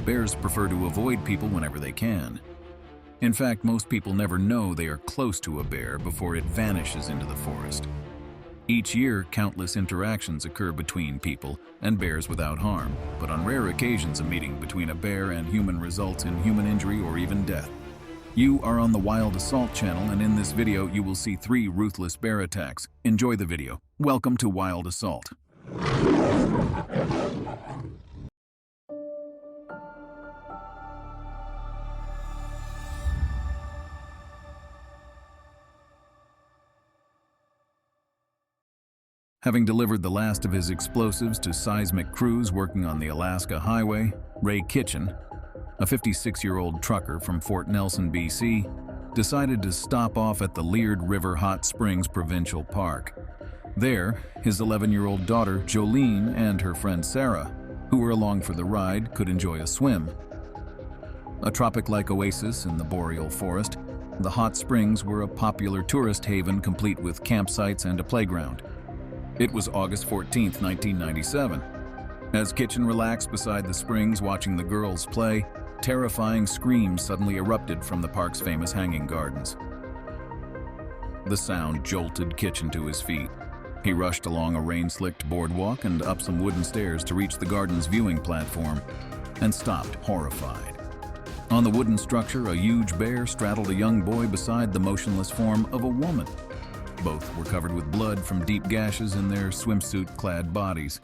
bears prefer to avoid people whenever they can. In fact, most people never know they are close to a bear before it vanishes into the forest. Each year, countless interactions occur between people and bears without harm, but on rare occasions a meeting between a bear and human results in human injury or even death. You are on the Wild Assault channel, and in this video you will see 3 ruthless bear attacks. Enjoy the video. Welcome to Wild Assault. Having delivered the last of his explosives to seismic crews working on the Alaska Highway, Ray Kitchen, a 56-year-old trucker from Fort Nelson, BC, decided to stop off at the Liard River Hot Springs Provincial Park. There, his 11-year-old daughter, Jolene, and her friend Sarah, who were along for the ride, could enjoy a swim. A tropic-like oasis in the boreal forest, the hot springs were a popular tourist haven complete with campsites and a playground. It was August 14, 1997. As Kitchen relaxed beside the springs watching the girls play, terrifying screams suddenly erupted from the park's famous hanging gardens. The sound jolted Kitchen to his feet. He rushed along a rain-slicked boardwalk and up some wooden stairs to reach the garden's viewing platform, and stopped, horrified. On the wooden structure, a huge bear straddled a young boy beside the motionless form of a woman. Both were covered with blood from deep gashes in their swimsuit-clad bodies.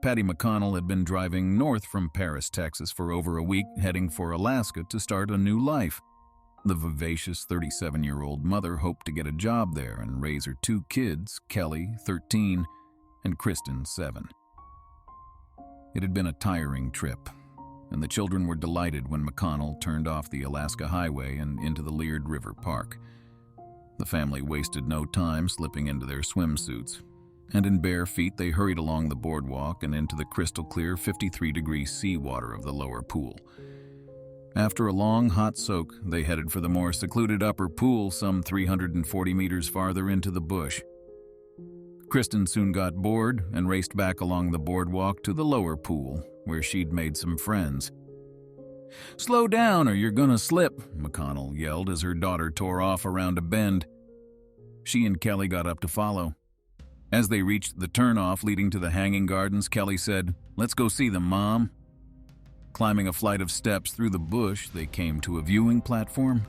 Patty McConnell had been driving north from Paris, Texas for over a week, heading for Alaska to start a new life. The vivacious 37-year-old mother hoped to get a job there and raise her 2 kids, Kelly, 13, and Kristen, 7. It had been a tiring trip, and the children were delighted when McConnell turned off the Alaska Highway and into the Liard River Park. The family wasted no time slipping into their swimsuits, and in bare feet they hurried along the boardwalk and into the crystal-clear 53-degree seawater of the lower pool. After a long, hot soak, they headed for the more secluded upper pool some 340 meters farther into the bush. Kristen soon got bored and raced back along the boardwalk to the lower pool, where she'd made some friends. "Slow down or you're gonna slip," McConnell yelled as her daughter tore off around a bend. She and Kelly got up to follow. As they reached the turnoff leading to the hanging gardens, Kelly said, "Let's go see them, Mom." Climbing a flight of steps through the bush, they came to a viewing platform.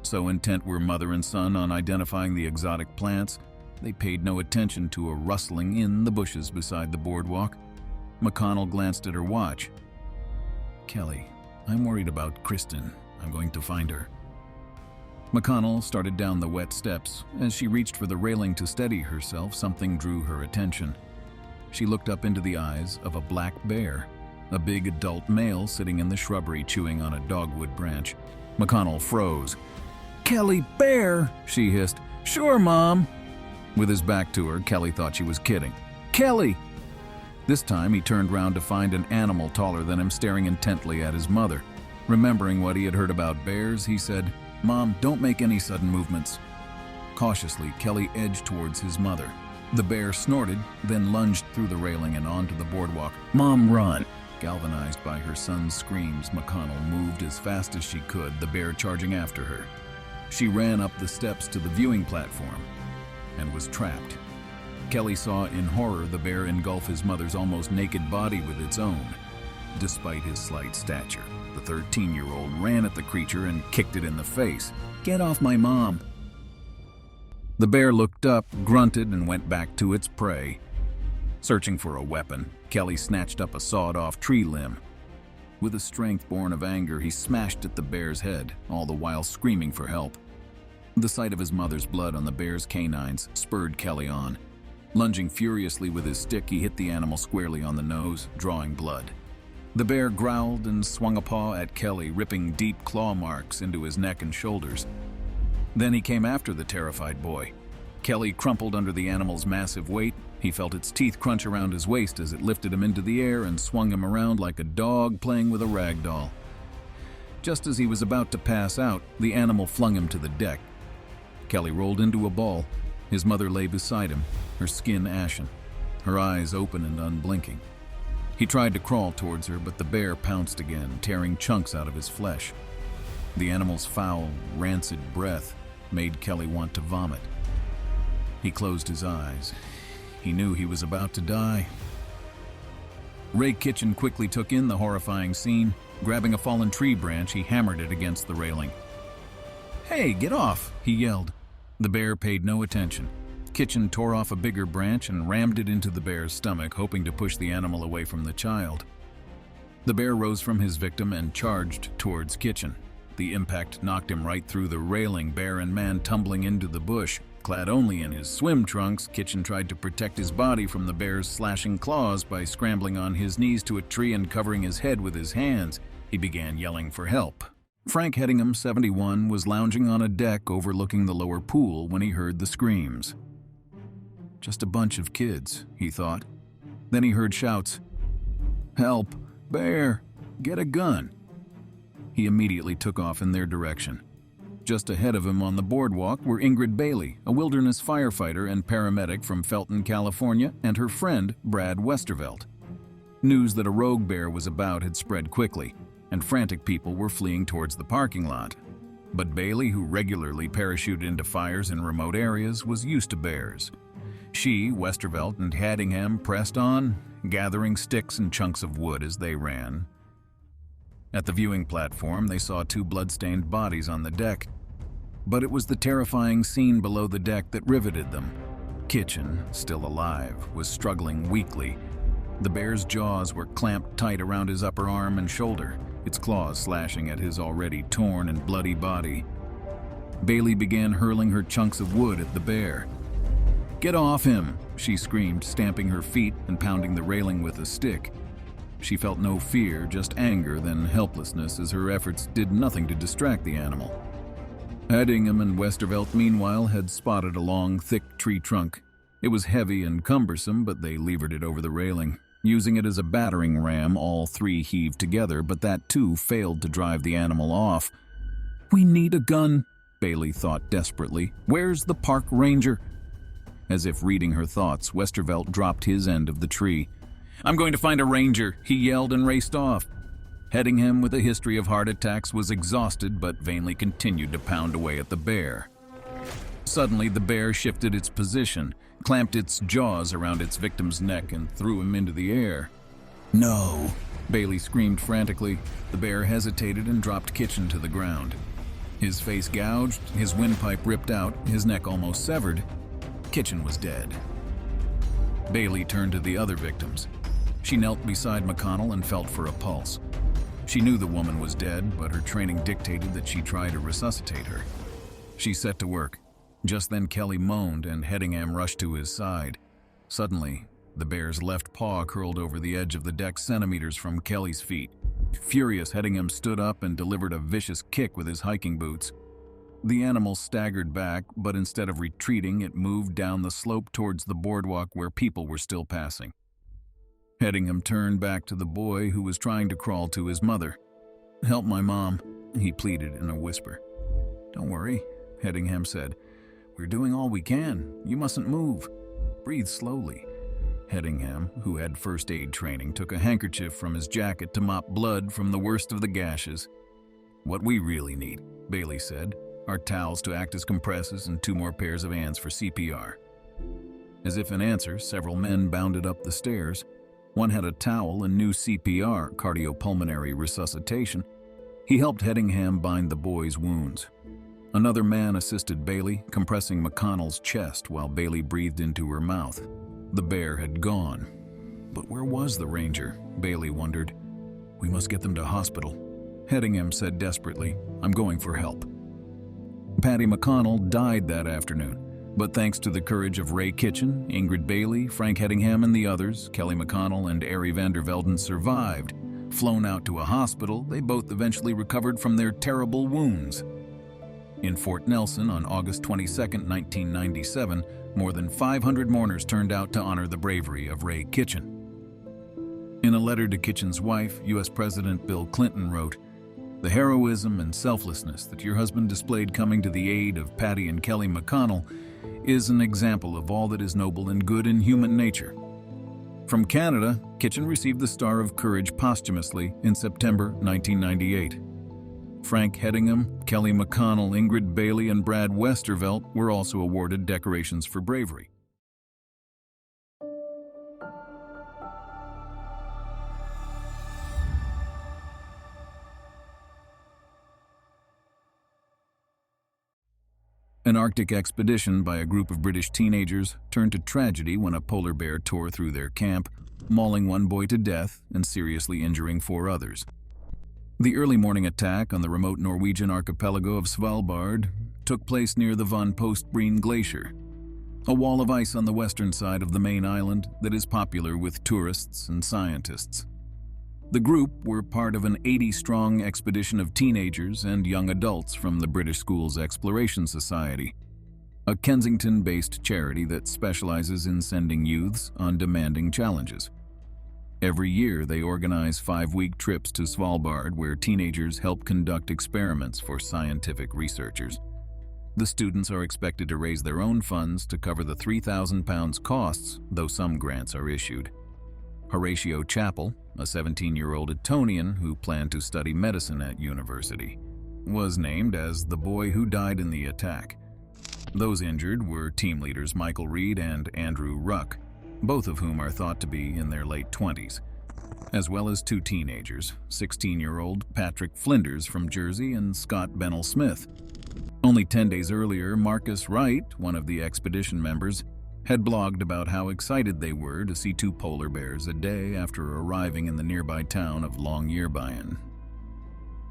So intent were mother and son on identifying the exotic plants, they paid no attention to a rustling in the bushes beside the boardwalk. McConnell glanced at her watch. "Kelly, I'm worried about Kristen. I'm going to find her." McConnell started down the wet steps. As she reached for the railing to steady herself, something drew her attention. She looked up into the eyes of a black bear, a big adult male sitting in the shrubbery chewing on a dogwood branch. McConnell froze. "Kelly, bear!" she hissed. "Sure, Mom." With his back to her, Kelly thought she was kidding. "Kelly!" This time he turned round to find an animal taller than him staring intently at his mother. Remembering what he had heard about bears, he said, "Mom, don't make any sudden movements." Cautiously, Kelly edged towards his mother. The bear snorted, then lunged through the railing and onto the boardwalk. "Mom, run!" Galvanized by her son's screams, McConnell moved as fast as she could, the bear charging after her. She ran up the steps to the viewing platform and was trapped. Kelly saw in horror the bear engulf his mother's almost naked body with its own. Despite his slight stature, the 13-year-old ran at the creature and kicked it in the face. "Get off my mom!" The bear looked up, grunted, and went back to its prey. Searching for a weapon, Kelly snatched up a sawed-off tree limb. With a strength born of anger, he smashed at the bear's head, all the while screaming for help. The sight of his mother's blood on the bear's canines spurred Kelly on. Lunging furiously with his stick, he hit the animal squarely on the nose, drawing blood. The bear growled and swung a paw at Kelly, ripping deep claw marks into his neck and shoulders. Then he came after the terrified boy. Kelly crumpled under the animal's massive weight. He felt its teeth crunch around his waist as it lifted him into the air and swung him around like a dog playing with a rag doll. Just as he was about to pass out, the animal flung him to the deck. Kelly rolled into a ball. His mother lay beside him, her skin ashen, her eyes open and unblinking. He tried to crawl towards her, but the bear pounced again, tearing chunks out of his flesh. The animal's foul, rancid breath made Kelly want to vomit. He closed his eyes. He knew he was about to die. Ray Kitchen quickly took in the horrifying scene. Grabbing a fallen tree branch, he hammered it against the railing. "Hey, get off!" he yelled. The bear paid no attention. Kitchen tore off a bigger branch and rammed it into the bear's stomach, hoping to push the animal away from the child. The bear rose from his victim and charged towards Kitchen. The impact knocked him right through the railing, bear and man tumbling into the bush. Clad only in his swim trunks, Kitchen tried to protect his body from the bear's slashing claws by scrambling on his knees to a tree and covering his head with his hands. He began yelling for help. Frank Headingham, 71, was lounging on a deck overlooking the lower pool when he heard the screams. Just a bunch of kids, he thought. Then he heard shouts. "Help! Bear! Get a gun!" He immediately took off in their direction. Just ahead of him on the boardwalk were Ingrid Bailey, a wilderness firefighter and paramedic from Felton, California, and her friend, Brad Westervelt. News that a rogue bear was about had spread quickly, and frantic people were fleeing towards the parking lot. But Bailey, who regularly parachuted into fires in remote areas, was used to bears. She, Westervelt, and Headingham pressed on, gathering sticks and chunks of wood as they ran. At the viewing platform, they saw two blood-stained bodies on the deck. But it was the terrifying scene below the deck that riveted them. Kitchen, still alive, was struggling weakly. The bear's jaws were clamped tight around his upper arm and shoulder, its claws slashing at his already torn and bloody body. Bailey began hurling her chunks of wood at the bear. "Get off him!" she screamed, stamping her feet and pounding the railing with a stick. She felt no fear, just anger, then helplessness as her efforts did nothing to distract the animal. Headingham and Westervelt, meanwhile, had spotted a long, thick tree trunk. It was heavy and cumbersome, but they levered it over the railing. Using it as a battering ram, all three heaved together, but that too failed to drive the animal off. "We need a gun," Bailey thought desperately. "Where's the park ranger?" As if reading her thoughts, Westervelt dropped his end of the tree. "I'm going to find a ranger," he yelled and raced off. Headingham, with a history of heart attacks, was exhausted but vainly continued to pound away at the bear. Suddenly, the bear shifted its position, clamped its jaws around its victim's neck, and threw him into the air. "No!" Bailey screamed frantically. The bear hesitated and dropped Kitchen to the ground. His face gouged, his windpipe ripped out, his neck almost severed. Kitchen was dead. Bailey turned to the other victims. She knelt beside McConnell and felt for a pulse. She knew the woman was dead, but her training dictated that she try to resuscitate her. She set to work. Just then Kelly moaned and Headingham rushed to his side. Suddenly, the bear's left paw curled over the edge of the deck centimeters from Kelly's feet. Furious, Headingham stood up and delivered a vicious kick with his hiking boots. The animal staggered back, but instead of retreating, it moved down the slope towards the boardwalk where people were still passing. Headingham turned back to the boy who was trying to crawl to his mother. "Help my mom," he pleaded in a whisper. "Don't worry," Headingham said. "We're doing all we can. You mustn't move. Breathe slowly." Headingham, who had first aid training, took a handkerchief from his jacket to mop blood from the worst of the gashes. "What we really need," Bailey said, "are towels to act as compresses and 2 more pairs of hands for CPR." As if in answer, several men bounded up the stairs. One had a towel and new CPR, cardiopulmonary resuscitation. He helped Headingham bind the boy's wounds. Another man assisted Bailey, compressing McConnell's chest while Bailey breathed into her mouth. The bear had gone. But where was the ranger? Bailey wondered. "We must get them to hospital," Headingham said desperately. "I'm going for help." Patty McConnell died that afternoon. But thanks to the courage of Ray Kitchen, Ingrid Bailey, Frank Headingham, and the others, Kelly McConnell and Ari Vandervelden survived. Flown out to a hospital, they both eventually recovered from their terrible wounds. In Fort Nelson on August 22, 1997, more than 500 mourners turned out to honor the bravery of Ray Kitchen. In a letter to Kitchen's wife, U.S. President Bill Clinton wrote, "The heroism and selflessness that your husband displayed coming to the aid of Patty and Kelly McConnell is an example of all that is noble and good in human nature. From Canada, Kitchen received the Star of Courage posthumously in September 1998. Frank Headingham, Kelly McConnell, Ingrid Bailey, and Brad Westervelt were also awarded decorations for bravery. An Arctic expedition by a group of British teenagers turned to tragedy when a polar bear tore through their camp, mauling one boy to death and seriously injuring 4 others. The early morning attack on the remote Norwegian archipelago of Svalbard took place near the Von Postbreen Glacier, a wall of ice on the western side of the main island that is popular with tourists and scientists. The group were part of an 80-strong expedition of teenagers and young adults from the British Schools Exploration Society, a Kensington-based charity that specializes in sending youths on demanding challenges. Every year, they organize 5-week trips to Svalbard where teenagers help conduct experiments for scientific researchers. The students are expected to raise their own funds to cover the £3,000 costs, though some grants are issued. Horatio Chappell, a 17-year-old Etonian who planned to study medicine at university, was named as the boy who died in the attack. Those injured were team leaders Michael Reed and Andrew Ruck, both of whom are thought to be in their late 20s, as well as 2 teenagers, 16-year-old Patrick Flinders from Jersey and Scott Bennell Smith. Only 10 days earlier, Marcus Wright, one of the expedition members, had blogged about how excited they were to see 2 polar bears a day after arriving in the nearby town of Longyearbyen.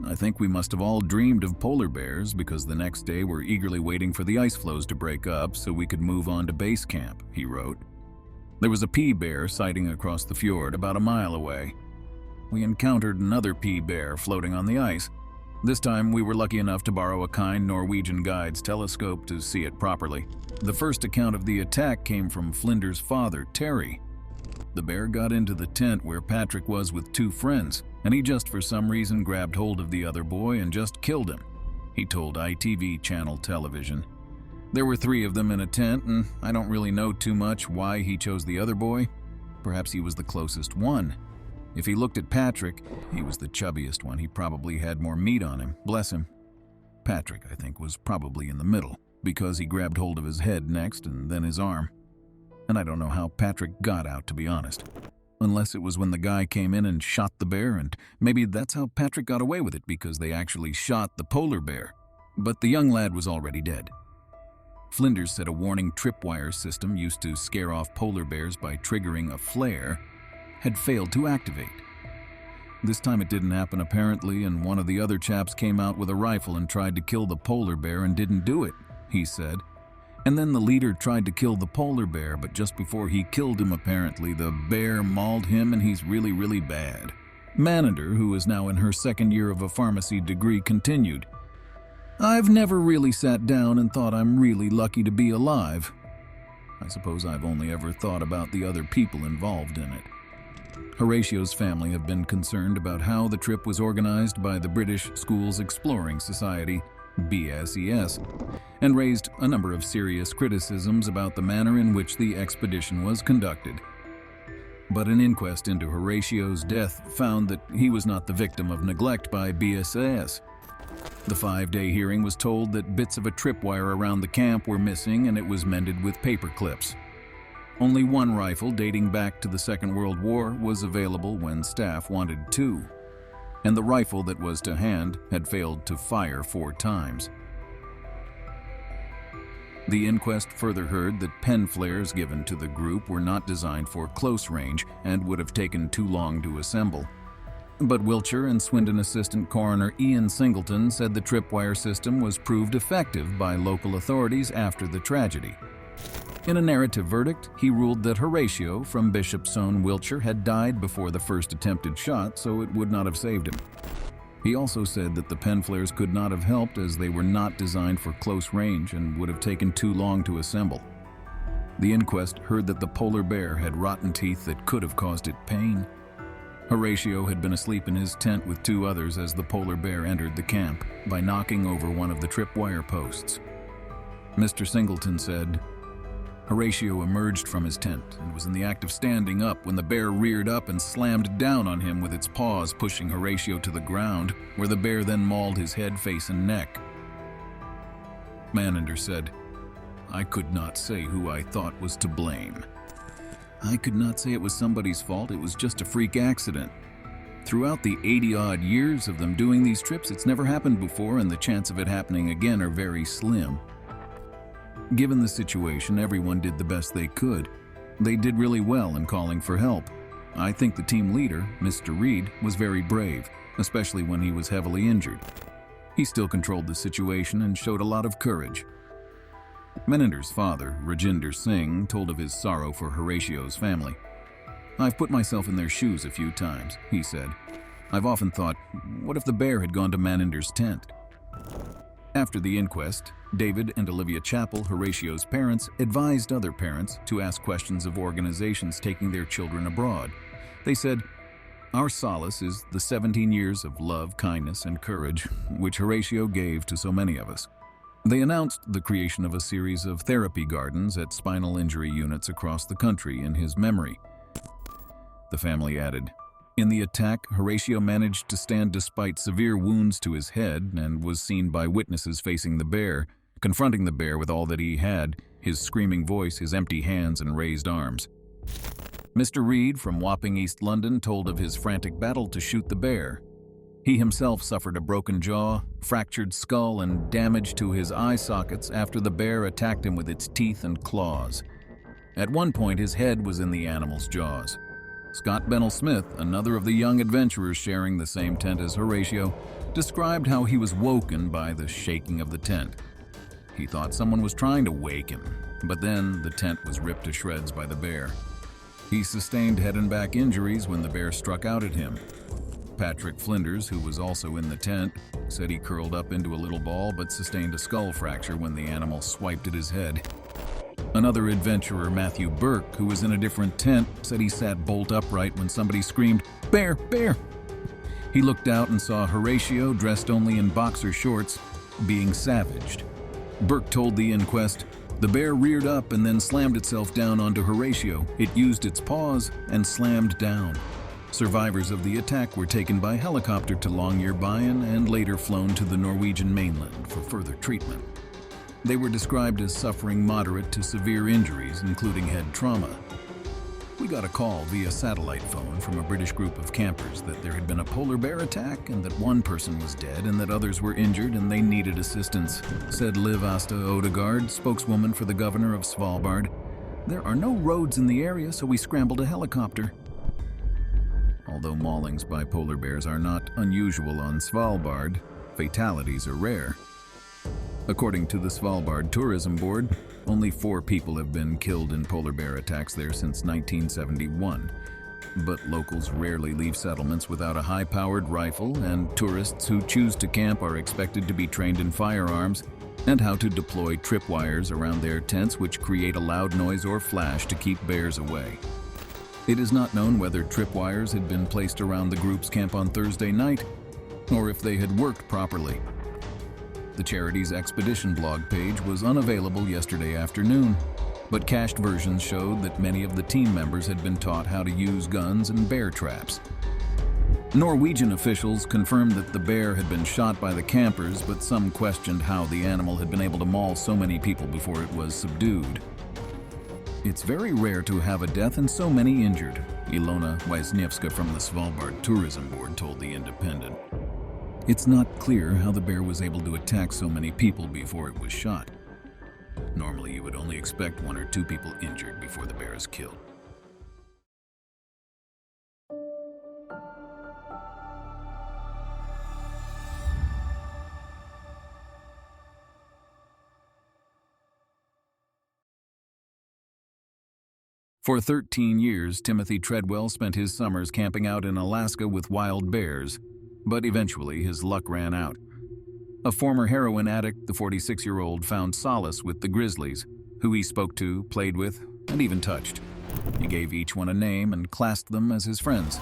"I think we must have all dreamed of polar bears because the next day we're eagerly waiting for the ice floes to break up so we could move on to base camp," he wrote. There was a pea bear sighting across the fjord about a mile away. We encountered another pea bear floating on the ice. This time we were lucky enough to borrow a kind Norwegian guide's telescope to see it properly. The first account of the attack came from Flinders' father, Terry. The bear got into the tent where Patrick was with 2 friends, and he just for some reason grabbed hold of the other boy and just killed him, he told ITV Channel Television. There were 3 of them in a tent, and I don't really know too much why he chose the other boy. Perhaps he was the closest one. If he looked at Patrick, he was the chubbiest one. He probably had more meat on him, bless him. Patrick, I think, was probably in the middle, because he grabbed hold of his head next and then his arm. And I don't know how Patrick got out, to be honest. Unless it was when the guy came in and shot the bear, and maybe that's how Patrick got away with it, because they actually shot the polar bear. But the young lad was already dead. Flinders said a warning tripwire system used to scare off polar bears by triggering a flare had failed to activate. This time it didn't happen apparently, and one of the other chaps came out with a rifle and tried to kill the polar bear and didn't do it, he said. And then the leader tried to kill the polar bear, but just before he killed him apparently, the bear mauled him and he's really, really bad. Manander, who is now in her 2nd year of a pharmacy degree, continued, "I've never really sat down and thought I'm really lucky to be alive. I suppose I've only ever thought about the other people involved in it." Horatio's family have been concerned about how the trip was organized by the British Schools Exploring Society, BSES, and raised a number of serious criticisms about the manner in which the expedition was conducted. But an inquest into Horatio's death found that he was not the victim of neglect by BSES. The 5-day hearing was told that bits of a tripwire around the camp were missing and it was mended with paper clips. Only 1 rifle dating back to the Second World War was available when staff wanted 2, and the rifle that was to hand had failed to fire 4 times. The inquest further heard that pen flares given to the group were not designed for close range and would have taken too long to assemble. But Wiltshire and Swindon Assistant Coroner Ian Singleton said the tripwire system was proved effective by local authorities after the tragedy. In a narrative verdict, he ruled that Horatio from Bishopstone, Wiltshire, had died before the first attempted shot, so it would not have saved him. He also said that the pen flares could not have helped as they were not designed for close range and would have taken too long to assemble. The inquest heard that the polar bear had rotten teeth that could have caused it pain. Horatio had been asleep in his tent with 2 others as the polar bear entered the camp by knocking over one of the tripwire posts. Mr. Singleton said, Horatio emerged from his tent and was in the act of standing up when the bear reared up and slammed down on him with its paws, pushing Horatio to the ground, where the bear then mauled his head, face, and neck. Maninder said, "I could not say who I thought was to blame. I could not say it was somebody's fault, it was just a freak accident. Throughout the 80-odd years of them doing these trips, it's never happened before, and the chance of it happening again are very slim. Given the situation, everyone did the best they could. They did really well in calling for help. I think the team leader, Mr. Reed, was very brave, especially when he was heavily injured. He still controlled the situation and showed a lot of courage." Meninder's father, Rajinder Singh, told of his sorrow for Horatio's family. "I've put myself in their shoes a few times," he said. "I've often thought, what if the bear had gone to Maninder's tent?" After the inquest, David and Olivia Chappell, Horatio's parents, advised other parents to ask questions of organizations taking their children abroad. They said, "Our solace is the 17 years of love, kindness, and courage which Horatio gave to so many of us." They announced the creation of a series of therapy gardens at spinal injury units across the country in his memory. The family added, "In the attack, Horatio managed to stand despite severe wounds to his head and was seen by witnesses facing the bear, confronting the bear with all that he had, his screaming voice, his empty hands, and raised arms." Mr. Reed from Wapping, East London, told of his frantic battle to shoot the bear. He himself suffered a broken jaw, fractured skull, and damage to his eye sockets after the bear attacked him with its teeth and claws. At one point, his head was in the animal's jaws. Scott Bennell Smith, another of the young adventurers sharing the same tent as Horatio, described how he was woken by the shaking of the tent. He thought someone was trying to wake him, but then the tent was ripped to shreds by the bear. He sustained head and back injuries when the bear struck out at him. Patrick Flinders, who was also in the tent, said he curled up into a little ball but sustained a skull fracture when the animal swiped at his head. Another adventurer, Matthew Burke, who was in a different tent, said he sat bolt upright when somebody screamed, "Bear! Bear!" He looked out and saw Horatio, dressed only in boxer shorts, being savaged. Burke told the inquest, "The bear reared up and then slammed itself down onto Horatio. It used its paws and slammed down." Survivors of the attack were taken by helicopter to Longyearbyen and later flown to the Norwegian mainland for further treatment. They were described as suffering moderate to severe injuries, including head trauma. We got a call via satellite phone from a British group of campers that there had been a polar bear attack and that one person was dead and that others were injured and they needed assistance, said Liv Asta Odegaard, spokeswoman for the governor of Svalbard. "There are no roads in the area, so we scrambled a helicopter." Although maulings by polar bears are not unusual on Svalbard, fatalities are rare. According to the Svalbard Tourism Board, only 4 people have been killed in polar bear attacks there since 1971. But locals rarely leave settlements without a high-powered rifle, and tourists who choose to camp are expected to be trained in firearms and how to deploy tripwires around their tents, which create a loud noise or flash to keep bears away. It is not known whether tripwires had been placed around the group's camp on Thursday night or if they had worked properly. The charity's expedition blog page was unavailable yesterday afternoon, but cached versions showed that many of the team members had been taught how to use guns and bear traps. Norwegian officials confirmed that the bear had been shot by the campers, but some questioned how the animal had been able to maul so many people before it was subdued. "It's very rare to have a death and so many injured," Ilona Wisniewska from the Svalbard Tourism Board told The Independent. "It's not clear how the bear was able to attack so many people before it was shot. Normally, you would only expect 1 or 2 people injured before the bear is killed." For 13 years, Timothy Treadwell spent his summers camping out in Alaska with wild bears, but eventually his luck ran out. A former heroin addict, the 46-year-old found solace with the grizzlies, who he spoke to, played with, and even touched. He gave each one a name and classed them as his friends.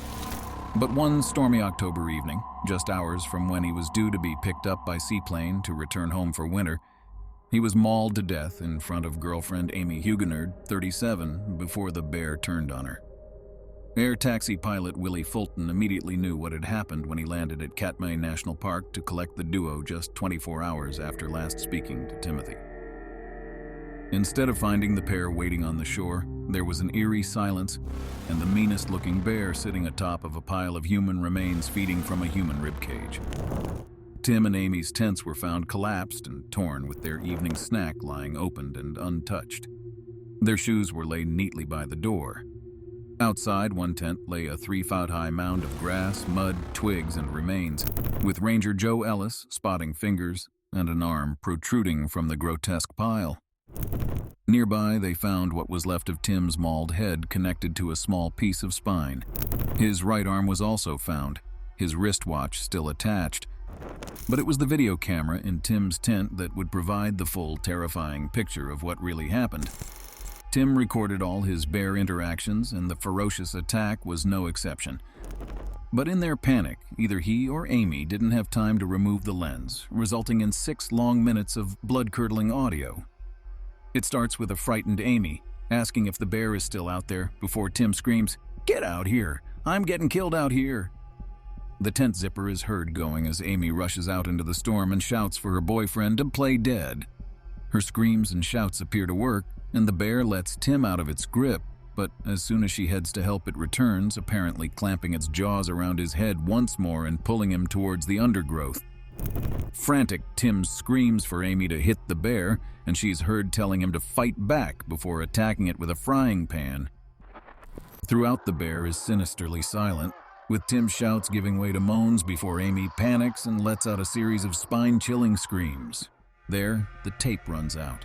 But one stormy October evening, just hours from when he was due to be picked up by seaplane to return home for winter, He was mauled to death in front of girlfriend Amy Huguenard, 37, before the bear turned on her. Air taxi pilot Willie Fulton immediately knew what had happened when he landed at Katmai National Park to collect the duo just 24 hours after last speaking to Timothy. Instead of finding the pair waiting on the shore, there was an eerie silence and the meanest-looking bear sitting atop of a pile of human remains feeding from a human ribcage. Tim and Amy's tents were found collapsed and torn with their evening snack lying opened and untouched. Their shoes were laid neatly by the door. Outside one tent lay a 3-foot-high mound of grass, mud, twigs, and remains, with Ranger Joe Ellis spotting fingers and an arm protruding from the grotesque pile. Nearby, they found what was left of Tim's mauled head connected to a small piece of spine. His right arm was also found, his wristwatch still attached. But it was the video camera in Tim's tent that would provide the full, terrifying picture of what really happened. Tim recorded all his bear interactions, and the ferocious attack was no exception. But in their panic, either he or Amy didn't have time to remove the lens, resulting in 6 long minutes of blood-curdling audio. It starts with a frightened Amy, asking if the bear is still out there, before Tim screams, "Get out here! I'm getting killed out here!" The tent zipper is heard going as Amy rushes out into the storm and shouts for her boyfriend to play dead. Her screams and shouts appear to work, and the bear lets Tim out of its grip, but as soon as she heads to help, it returns, apparently clamping its jaws around his head once more and pulling him towards the undergrowth. Frantic, Tim screams for Amy to hit the bear, and she's heard telling him to fight back before attacking it with a frying pan. Throughout, the bear is sinisterly silent, with Tim's shouts giving way to moans before Amy panics and lets out a series of spine-chilling screams. There, the tape runs out.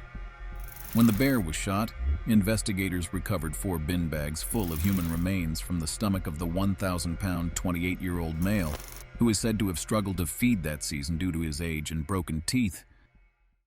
When the bear was shot, investigators recovered 4 bin bags full of human remains from the stomach of the 1,000-pound, 28-year-old male, who is said to have struggled to feed that season due to his age and broken teeth.